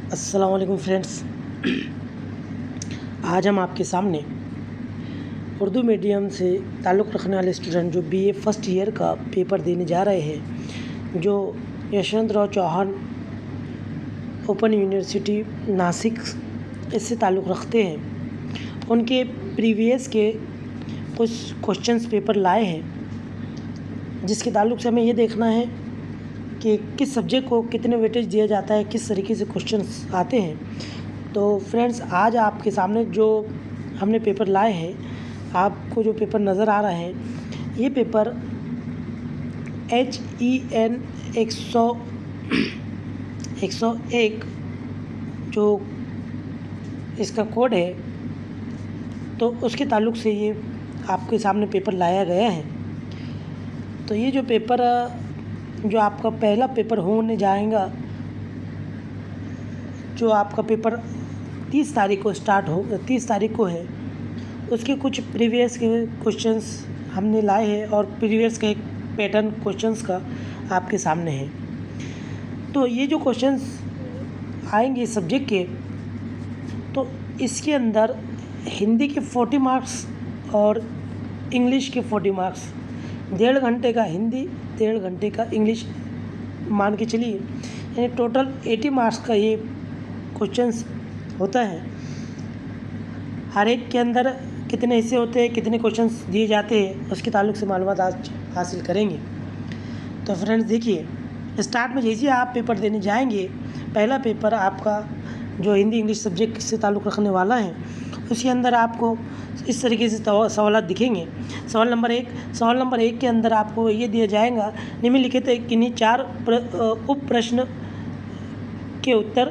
अस्सलाम वालेकुम फ्रेंड्स। आज हम आपके सामने उर्दू मीडियम से ताल्लुक़ रखने वाले स्टूडेंट जो बीए फर्स्ट ईयर का पेपर देने जा रहे हैं, जो यशवंतराव चौहान ओपन यूनिवर्सिटी नासिक इससे ताल्लुक़ रखते हैं, उनके प्रीवियस के कुछ क्वेश्चंस पेपर लाए हैं, जिसके ताल्लुक़ से हमें ये देखना है कि किस सब्जेक्ट को कितने वेटेज दिया जाता है, किस तरीके से क्वेश्चंस आते हैं। तो फ्रेंड्स, आज आपके सामने जो हमने पेपर लाए हैं, आपको जो पेपर नज़र आ रहा है, ये पेपर HEN 101 जो इसका कोड है, तो उसके ताल्लुक़ से ये आपके सामने पेपर लाया गया है। तो ये जो पेपर जो आपका पहला पेपर होने जाएगा, जो आपका पेपर 30 तारीख को है, उसके कुछ प्रीवियस के क्वेश्चंस हमने लाए हैं और प्रीवियस का एक पैटर्न क्वेश्चंस का आपके सामने है। तो ये जो क्वेश्चंस आएंगे सब्जेक्ट के, तो इसके अंदर हिंदी के 40 मार्क्स और इंग्लिश के 40 मार्क्स, 1.5 घंटे का हिंदी, 1.5 घंटे का इंग्लिश मान के चलिए, यानी टोटल 80 मार्क्स का ये क्वेश्चंस होता है। हर एक के अंदर कितने हिस्से होते हैं, कितने क्वेश्चंस दिए जाते हैं, उसके ताल्लुक़ से मालूमात आज हासिल करेंगे। तो फ्रेंड्स देखिए, स्टार्ट में जैसे आप पेपर देने जाएंगे, पहला पेपर आपका जो हिंदी इंग्लिश सब्जेक्ट से ताल्लुक़ रखने वाला है, उसके अंदर आपको इस तरीके से सवाल दिखेंगे। सवाल नंबर एक के अंदर आपको ये दिया जाएगा, निम्नलिखित किन्हीं 4 उप प्रश्न के उत्तर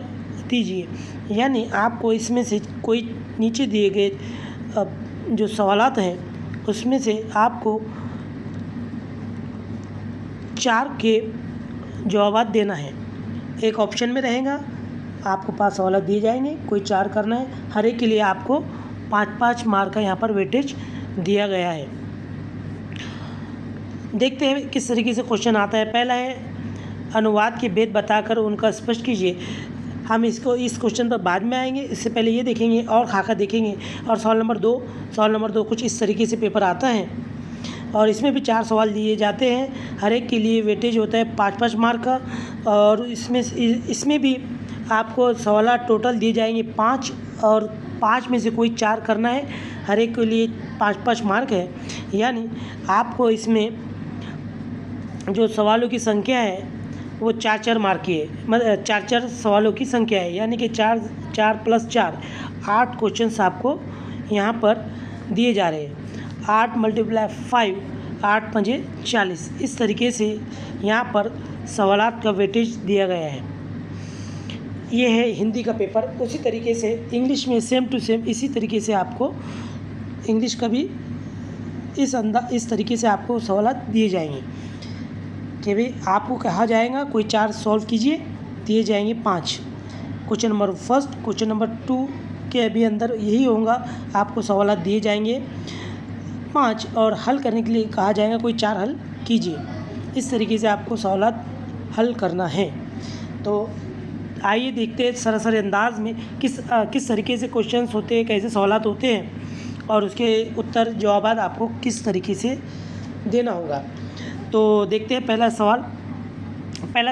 दीजिए। यानी आपको इसमें से कोई नीचे दिए गए जो सवालात हैं, उसमें से आपको 4 के जवाब देना है। एक ऑप्शन में रहेगा, आपको 5 सवाल दिए जाएंगे, कोई 4 करना है। हर एक के लिए आपको 5-5 मार्क का यहाँ पर वेटेज दिया गया है। देखते हैं किस तरीके से क्वेश्चन आता है। पहला है, अनुवाद के भेद बताकर उनका स्पष्ट कीजिए। हम इस क्वेश्चन पर बाद में आएंगे, इससे पहले ये देखेंगे और खाका देखेंगे। और सवाल नंबर दो कुछ इस तरीके से पेपर आता है और इसमें भी 4 सवाल दिए जाते हैं। हर एक के लिए वेटेज होता है 5-5 मार्क का, और इसमें भी आपको सवाल टोटल दिए जाएंगे 5, और 5 में से कोई 4 करना है। हर एक के लिए 5-5 मार्क है। यानी आपको इसमें जो सवालों की संख्या है वो 4-4 मार्क की है, मतलब 4-4 सवालों की संख्या है। यानी कि 4 + 4 8 क्वेश्चंस आपको यहाँ पर दिए जा रहे हैं। 8 × 5 8 × 5 40। इस तरीके से यहाँ पर सवालात का वेटेज दिया गया है। ये है हिंदी का पेपर। उसी तरीके से इंग्लिश में सेम टू सेम इसी तरीके से आपको इंग्लिश का भी इस तरीके से आपको सवाल दिए जाएंगे कि भाई आपको कहा जाएगा कोई 4 सॉल्व कीजिए, दिए जाएंगे 5। क्वेश्चन नंबर 1, क्वेश्चन नंबर 2 के अभी अंदर यही होगा, आपको सवाल दिए जाएंगे 5 और हल करने के लिए कहा जाएगा कोई 4 हल कीजिए। इस तरीके से आपको सवाल हल करना है। तो आइए देखते हैं सरसरी अंदाज में किस तरीके से क्वेश्चंस होते हैं, कैसे सवालात होते हैं और उसके उत्तर जवाब आपको किस तरीके से देना होगा। तो देखते हैं पहला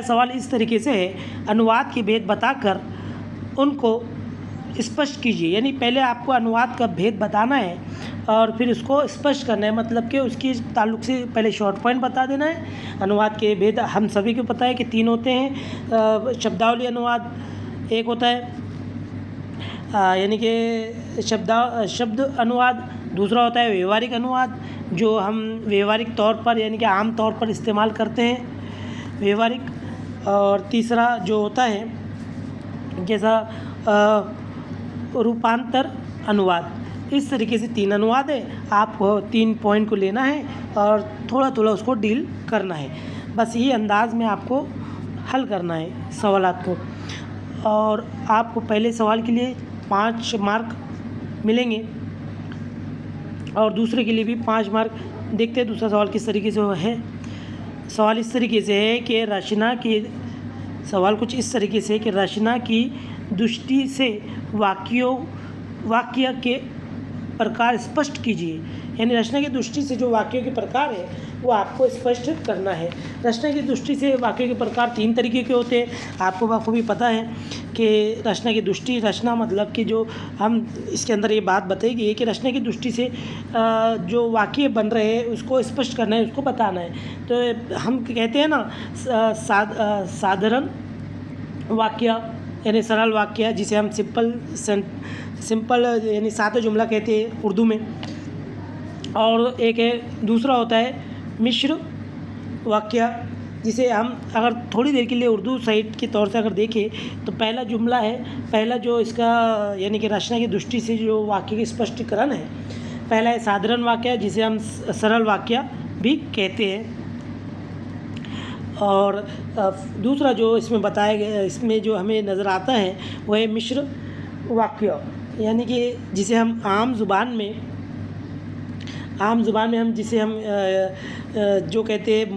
सवाल इस तरीके से है, अनुवाद के भेद बताकर उनको स्पष्ट कीजिए। यानी पहले आपको अनुवाद का भेद बताना है और फिर उसको स्पष्ट करना है, मतलब कि उसकी ताल्लुक़ से पहले शॉर्ट पॉइंट बता देना है। अनुवाद के भेद हम सभी को पता है कि 3 होते हैं। शब्दावली अनुवाद एक होता है, यानी कि शब्द अनुवाद। दूसरा होता है व्यवहारिक अनुवाद, जो हम व्यवहारिक तौर पर यानी कि आम तौर पर इस्तेमाल करते हैं, व्यवहारिक। और तीसरा जो होता है जैसा रूपांतर अनुवाद। इस तरीके से 3 अनुवाद है। आपको 3 पॉइंट को लेना है और थोड़ा थोड़ा उसको डील करना है। बस यही अंदाज में आपको हल करना है सवालात को। और आपको पहले सवाल के लिए 5 मार्क मिलेंगे और दूसरे के लिए भी 5 मार्क। देखते हैं दूसरा सवाल किस तरीके से है। सवाल इस तरीके से है कि रचना की सवाल कुछ इस तरीके से कि रचना की दृष्टि से वाक्य के प्रकार स्पष्ट कीजिए। यानी रचना की दृष्टि से जो वाक्यों के प्रकार है वो आपको स्पष्ट करना है। रचना की दृष्टि से वाक्यों के प्रकार 3 तरीके के होते हैं। आपको बखूबी पता है कि रचना की दृष्टि, रचना मतलब कि जो हम इसके अंदर ये बात बताई है कि रचना की दृष्टि से जो वाक्य बन रहे हैं उसको स्पष्ट करना है, उसको बताना है। तो हम कहते हैं ना साधारण वाक्य यानी सरल वाक्य, जिसे हम सिंपल यानी सादा जुमला कहते हैं उर्दू में। और एक है दूसरा होता है मिश्र वाक्य, जिसे हम अगर थोड़ी देर के लिए उर्दू साइड के तौर से अगर देखें तो पहला जुमला है, पहला जो इसका यानी कि रचना की दृष्टि से जो वाक्य के स्पष्टीकरण है, पहला है साधारण वाक्य जिसे हम सरल वाक्य भी कहते हैं। और दूसरा जो इसमें बताया गया, इसमें जो हमें नज़र आता है वो है मिश्र वाक्य, यानी कि जिसे हम आम ज़ुबान में हम जिसे हम जो कहते हैं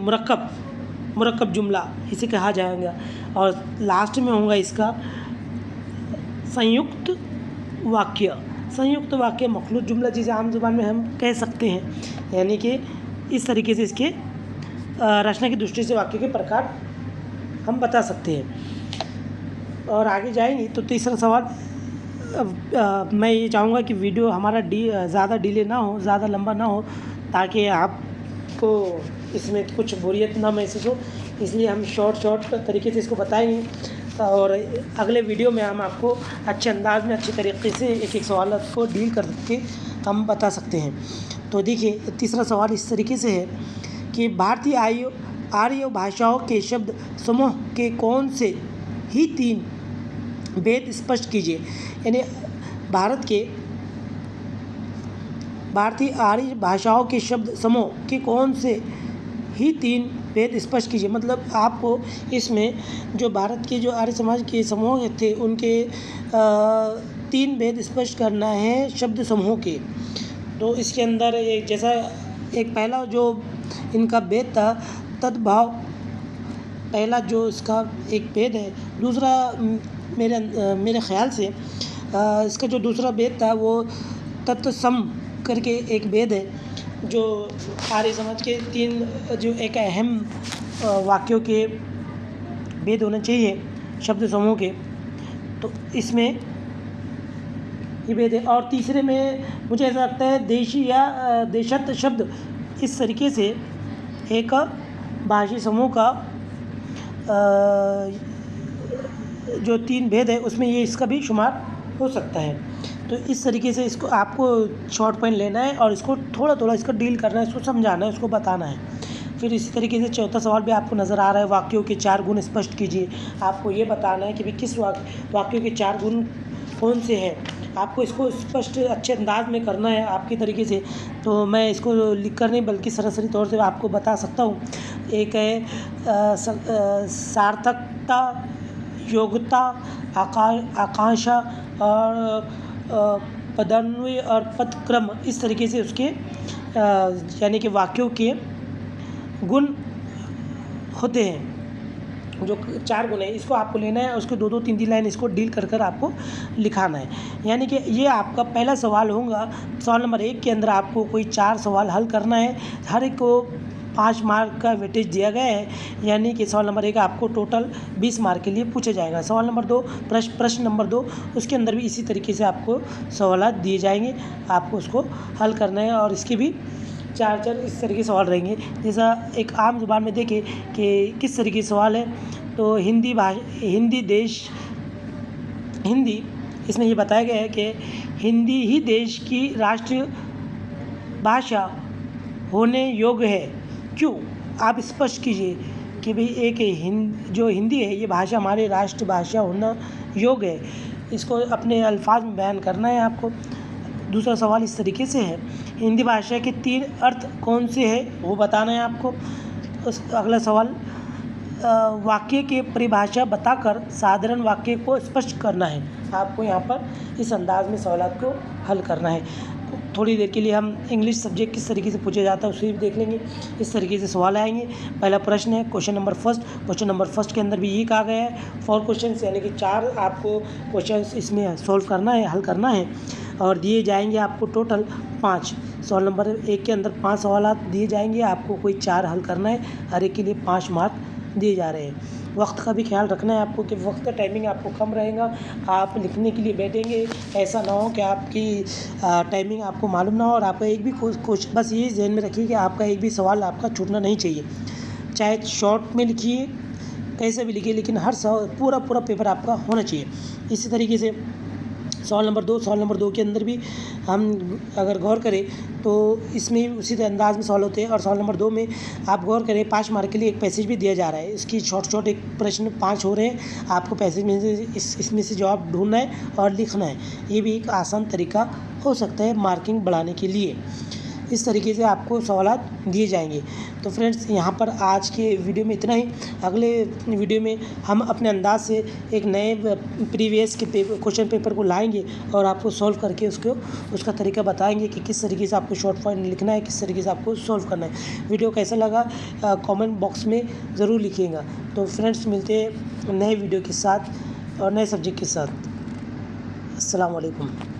मुरक्कब जुमला इसे कहा जाएगा। और लास्ट में होगा इसका संयुक्त वाक्य मखलूत जुमला, जिसे आम ज़ुबान में हम कह सकते हैं। यानी कि इस तरीके से इसके रचना की दृष्टि से वाक्य के प्रकार हम बता सकते हैं। और आगे जाएंगे तो तीसरा सवाल, मैं ये चाहूँगा कि वीडियो हमारा ज़्यादा डिले ना हो, ज़्यादा लंबा ना हो, ताकि आपको इसमें कुछ बोरियत ना महसूस हो, इसलिए हम शॉर्ट तरीके से इसको बताएंगे। और अगले वीडियो में हम आपको अच्छे अंदाज में अच्छे तरीके से एक सवाल को डील करके हम बता सकते हैं। तो देखिए तीसरा सवाल इस तरीके से है कि भारतीय आर्य भाषाओं के शब्द समूह के कौन से ही 3 भेद स्पष्ट कीजिए। यानी भारतीय आर्य भाषाओं के शब्द समूह के कौन से ही 3 भेद स्पष्ट कीजिए। मतलब आपको इसमें जो भारत के जो आर्य समाज के समूह थे उनके 3 भेद स्पष्ट करना है शब्द समूह के। तो इसके अंदर एक पहला जो इनका भेद था तद्भाव, पहला जो इसका एक भेद है। दूसरा मेरे ख्याल से इसका जो दूसरा भेद था वो तत्सम करके एक भेद है, जो आर्य समाज के 3 जो एक अहम वाक्यों के भेद होने चाहिए शब्द समूह के, तो इसमें ये भेद है। और तीसरे में मुझे ऐसा लगता है देशी या देशत शब्द, इस तरीके से एक भाषी समूह का जो 3 भेद है उसमें ये इसका भी शुमार हो सकता है। तो इस तरीके से इसको आपको शॉर्ट पॉइंट लेना है और इसको थोड़ा इसको डील करना है, इसको समझाना है, उसको बताना है। फिर इसी तरीके से चौथा सवाल भी आपको नज़र आ रहा है, वाक्यों के 4 गुण स्पष्ट कीजिए। आपको ये बताना है कि भाई किस वाक्यों के 4 गुण कौन से हैं। आपको इसको स्पष्ट अच्छे अंदाज में करना है आपके तरीके से। तो मैं इसको लिख कर नहीं बल्कि सरसरी तौर से आपको बता सकता हूँ। एक है सार्थकता, योग्यता, आकांक्षा और पदान्वय और पदक्रम, इस तरीके से उसके यानी कि वाक्यों के गुण होते हैं। जो 4 गुण है इसको आपको लेना है, उसके 2-2 3-3 लाइन इसको डील कर आपको लिखाना है। यानी कि ये आपका पहला सवाल होगा। सवाल नंबर 1 के अंदर आपको कोई 4 सवाल हल करना है, हर एक को 5 मार्क का वेटेज दिया गया है। यानी कि सवाल नंबर 1 आपको टोटल 20 मार्क के लिए पूछा जाएगा। सवाल नंबर 2 प्रश्न नंबर 2 उसके अंदर भी इसी तरीके से आपको सवाल दिए जाएंगे, आपको उसको हल करना है। और इसके भी 4 इस तरीके सवाल रहेंगे। जैसा एक आम ज़ुबान में देखें कि किस तरीके सवाल है, तो हिंदी इसमें ये बताया गया है कि हिंदी ही देश की राष्ट्रीय भाषा होने योग्य है, क्यों? आप स्पष्ट कीजिए कि भाई जो हिंदी है ये भाषा हमारी राष्ट्रभाषा होना योग्य है। इसको अपने अल्फाज में बयान करना है आपको। दूसरा सवाल इस तरीके से है, हिंदी भाषा के 3 अर्थ कौन से हैं वो बताना है आपको। अगला सवाल, वाक्य के परिभाषा बताकर साधारण वाक्य को स्पष्ट करना है। आपको यहाँ पर इस अंदाज में सवाल को हल करना है। थोड़ी देर के लिए हम इंग्लिश सब्जेक्ट किस तरीके से पूछा जाता है उसे भी देख लेंगे। इस तरीके से सवाल आएंगे। पहला प्रश्न है क्वेश्चन नंबर फर्स्ट के अंदर भी ये कहा गया है 4 क्वेश्चन यानी कि 4 आपको क्वेश्चन इसमें सॉल्व करना है, हल करना है और दिए जाएंगे आपको टोटल 5। सवाल नंबर 1 के अंदर 5 सवाल दिए जाएंगे, आपको कोई 4 हल करना है, हर एक के लिए 5 मार्क दिए जा रहे हैं। वक्त का भी ख्याल रखना है आपको कि वक्त का टाइमिंग आपको कम रहेगा। आप लिखने के लिए बैठेंगे, ऐसा ना हो कि आपकी टाइमिंग आपको मालूम ना हो और आपका एक भी क्वेश्चन, बस ये ध्यान में रखिए कि आपका एक भी सवाल आपका छूटना नहीं चाहिए। चाहे शॉर्ट में लिखिए, कैसे भी लिखिए, लेकिन हर पूरा पेपर आपका होना चाहिए। इसी तरीके से सवाल नंबर 2 के अंदर भी हम अगर गौर करें तो इसमें उसी अंदाज में सवाल होते हैं। और सवाल नंबर 2 में आप गौर करें 5 मार्क के लिए एक पैसेज भी दिया जा रहा है। इसकी शॉर्ट एक प्रश्न 5 हो रहे हैं, आपको पैसेज में से इसमें से जवाब ढूंढना है और लिखना है। ये भी एक आसान तरीका हो सकता है मार्किंग बढ़ाने के लिए। इस तरीके से आपको सवालात दिए जाएंगे। तो फ्रेंड्स, यहाँ पर आज के वीडियो में इतना ही। अगले वीडियो में हम अपने अंदाज से एक नए प्रीवियस के क्वेश्चन पेपर को लाएंगे और आपको सॉल्व करके उसका तरीका बताएंगे कि किस तरीके से आपको शॉर्ट फॉर्म लिखना है, किस तरीके से आपको सॉल्व करना है। वीडियो कैसा लगा कमेंट बॉक्स में ज़रूर लिखिएगा। तो फ्रेंड्स, मिलते हैं नए वीडियो के साथ और नए सब्जेक्ट के साथ। अस्सलाम वालेकुम।